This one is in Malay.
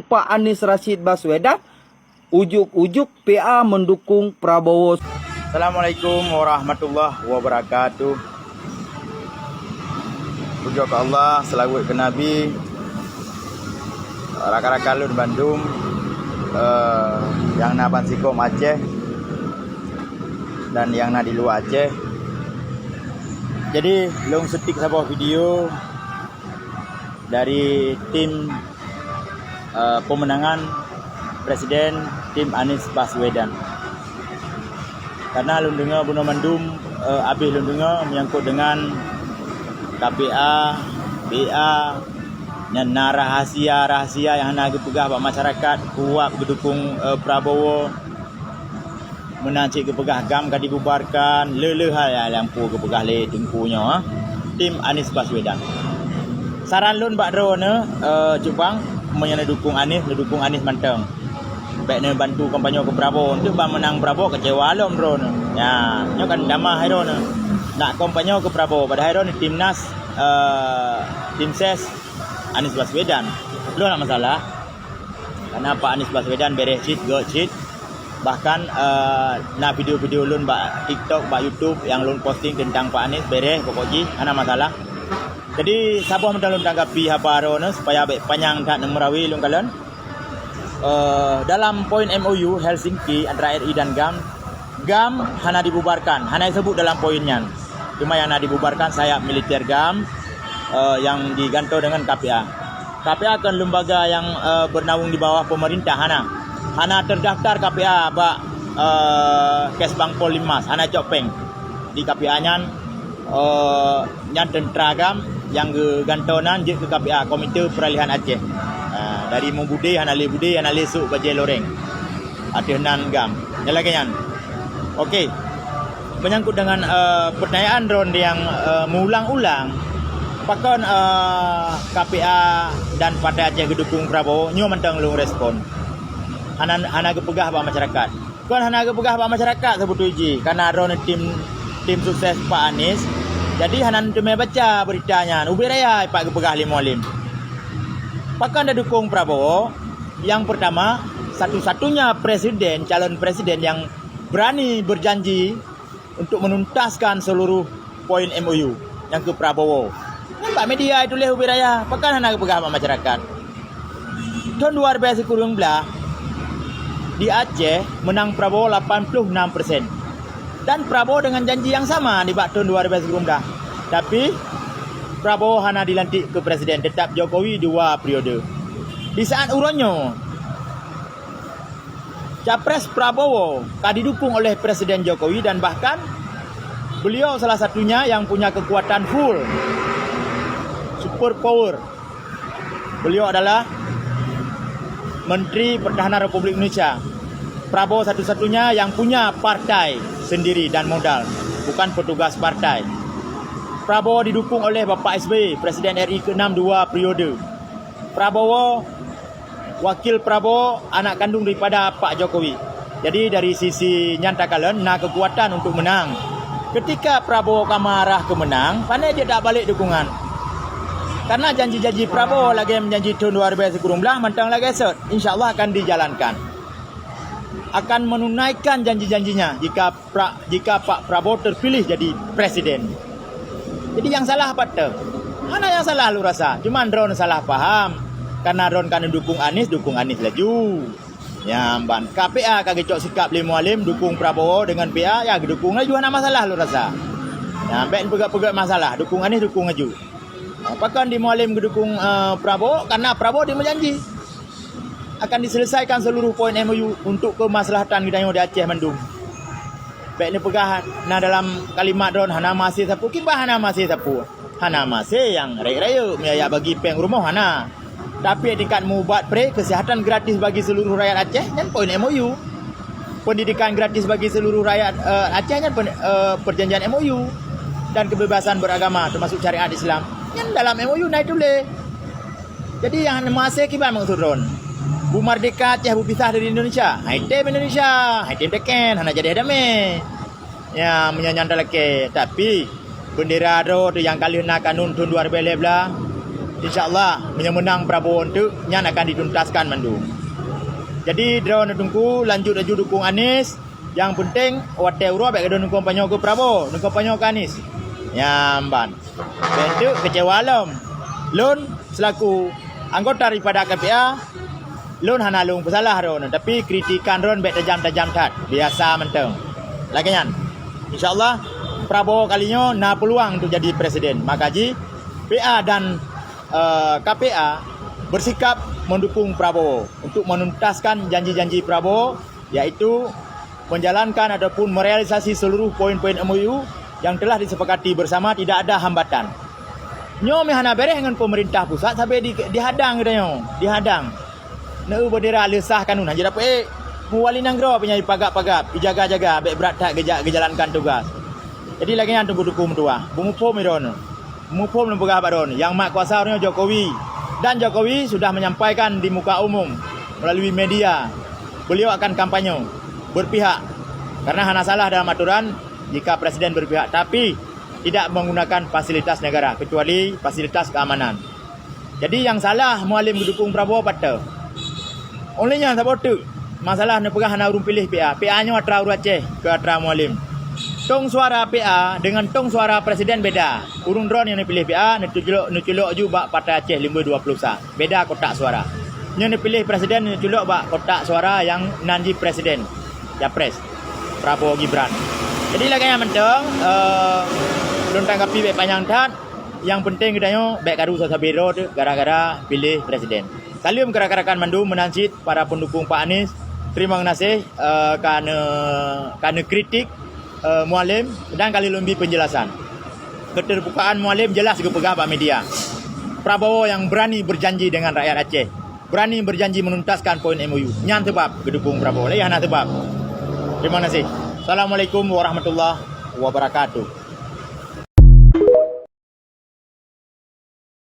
Pak Anies Rashid Baswedan, ujuk-ujuk PA mendukung Prabowo. Assalamualaikum warahmatullahi wabarakatuh. Puja ke Allah, selawat ke Nabi. Rakan-rakan lu di Bandung, yang na Bansikom Aceh dan yang na di luar Aceh. Jadi long setik sebuah video dari tim pemenangan Presiden tim Anies Baswedan. Karena lu dengar Buno Mandum habis lu dengar menyangkut dengan KPA, BA dan rahasia yang nak dipegah buat masyarakat kuat berdukung Prabowo menancik kepegah gam kan dibubarkan lelehai lampu kepegah le tengkunya tim Anies Baswedan. Saran lun bak drone cubang menyana dukung Anies manteng. Baiknya bantu kampanye ke Prabowo untuk bang menang Prabowo kecewa lom drone. Ya, nyo kan damah drone. Nak kampanye ke Prabowo pada drone timnas tim ses Anies Baswedan. Lu nak masalah. Karena Pak Anies Baswedan beres cheat, go cheat. Bahkan nak video-video lun bak TikTok, bak YouTube yang lun posting tentang Pak Anies beres pokoknya ana masalah. Jadi sabuh mendak lun tanggapi apa rone supaya baik panjang tak nemerawi lun kalian. Dalam poin MOU Helsinki antara RI dan GAM hana dibubarkan, hana disebut dalam poinnya. Cuma yang nak dibubarkan sayap militer GAM yang digantung dengan KPA. KPA kan lembaga yang bernaung di bawah pemerintah hana terdaftar KPA bak kes Bangpol Limas, hana copeng di KPA-nya yang tentera GAM yang gantonan je ke KPA Komite Peralihan Aceh. Dari Mubude hana le bude hana le suk bajai loreng. Adenan GAM. Yang lagi nyan. Okey. Menyangkut dengan pertanyaan drone yang mengulang-ulang pakon KPA dan Partai Aceh gedukung Prabowo nyo mentang lu respon. Hana gepegah ba masyarakat. Kon hana gepegah ba masyarakat sebut uji karena drone tim sukses Pak Anies. Jadi hana cuma baca beritanya. Ubi raya Pak gepegah limolim. Pakon ada dukung Prabowo. Yang pertama, satu-satunya calon presiden yang berani berjanji untuk menuntaskan seluruh poin MOU yang ke Prabowo. Nampak media itu leh ubi raya. Pakon hana gepegah ba masyarakat. Tahun 2019 di Aceh menang Prabowo 86%. Dan Prabowo dengan janji yang sama di tahun 2019. Tapi Prabowo hana dilantik ke presiden, tetap Jokowi 2 periode. Di saat uronyo Capres Prabowo didukung oleh Presiden Jokowi dan bahkan beliau salah satunya yang punya kekuatan full super power. Beliau adalah Menteri Pertahanan Republik Indonesia. Prabowo satu-satunya yang punya partai sendiri dan modal, bukan petugas partai. Prabowo didukung oleh Bapak SBY, Presiden RI ke-6 2 periode. Prabowo, wakil Prabowo, anak kandung daripada Pak Jokowi. Jadi dari sisi nyata kalian, kekuatan untuk menang. Ketika Prabowo kamarah ke menang, pandai dia tak balik dukungan. Karena janji-janji Prabowo lagi menjanji tahun 2019, mentang lagi esok, insyaAllah akan dijalankan. Akan menunaikan janji-janjinya jika Pak Prabowo terpilih jadi presiden. Jadi yang salah apa tu? Mana yang salah lu rasa? Cuma drone salah faham. Karena drone kan dukung Anies laju. Ya, ban KPA kagak cok sikap le mualim dukung Prabowo dengan PA ya dukung laju ana masalah lu rasa. Ya, ben pegak-pegak masalah, dukung Anies dukung laju. Apakah di mualim dukung Prabowo karena Prabowo dia menjanji akan diselesaikan seluruh poin MOU untuk kemaslahatan kita di Aceh Mendung. Baik ni pegah dalam kalimat drone hana masih sapu kibah hana masih sapu. Hana masih yang raya-raya miaya bagi peng rumah hana. Tapi tingkat mu buat kesihatan gratis bagi seluruh rakyat Aceh dan poin MOU. Pendidikan gratis bagi seluruh rakyat Aceh dan perjanjian MOU dan kebebasan beragama termasuk syariat Islam. Yang dalam MOU naik tulis. Jadi yang masih kibah maksud drone. Bu Merdeka Aceh berpisah dari Indonesia. Haitem Indonesia, Haitem Teken, hana jadi damai. Ya, menyanyang lagi. Tapi bendera tu yang kali nak kanun tahun 2011 InsyaAllah menang Prabowo itu yang akan dituntaskan mandu. Jadi drone tunggu lanjut aju dukung Anies. Yang penting wate euro baik ada dukung panyo ke Prabowo, dukung panyo ke Anies. Nyamban. Bentuk kecewa lom. Lun selaku anggota daripada KPA, lun hana lung pesalah ron, tapi kritikan ron baik tajam-tajam tat. Biasa menteng. Lagi nyan. InsyaAllah Prabowo kalinya na peluang untuk jadi presiden. Makaji PA dan KPA bersikap mendukung Prabowo untuk menuntaskan janji-janji Prabowo, yaitu menjalankan ataupun merealisasi seluruh poin-poin MOU yang telah disepakati bersama, tidak ada hambatan. Nyo mehana bereh dengan pemerintah pusat sampai dihadang katanya, dihadang. Neu bendera lesah kanun hanya dapat muwali nanggro punya pagap-pagap, dijaga-jaga baik berat tak gejalankan tugas. Jadi lagi yang tunggu dukung tua. Bumupom iron. Bumupom lembaga baron yang mak kuasa orangnya Jokowi. Dan Jokowi sudah menyampaikan di muka umum melalui media beliau akan kampanye berpihak. Karena hanya salah dalam aturan jika presiden berpihak, tapi tidak menggunakan fasilitas negara kecuali fasilitas keamanan. Jadi yang salah Mualim mendukung Prabowo pada. Olehnya supporter masalah nak pegah hana urung pilih PA. PA-nya atra urut Aceh ke atra Mualim. Tong suara PA dengan tong suara presiden beda. Urung drone yang dipilih PA nuculok juga Partai Aceh 520 sah. Beda kotak suara. Yang dipilih presiden nuculok bak kotak suara yang nanji presiden. Japres Prabowo Gibran. Jadi lagi yang mentang belum tanggapi baik panjang tat. Yang penting katanya baik kadu sasabiro tu gara-gara pilih presiden. Salam kerana mandu menansit para pendukung Pak Anies. Terima kasih karena kritik Mualim dan kali lebih penjelasan. Keterbukaan Mualim jelas ke pegang Pak media. Prabowo yang berani berjanji dengan rakyat Aceh, berani berjanji menuntaskan poin MOU. Nyan sebab kedukung Prabowo. Leh hana sebab. Terima kasih. Assalamualaikum warahmatullahi wabarakatuh.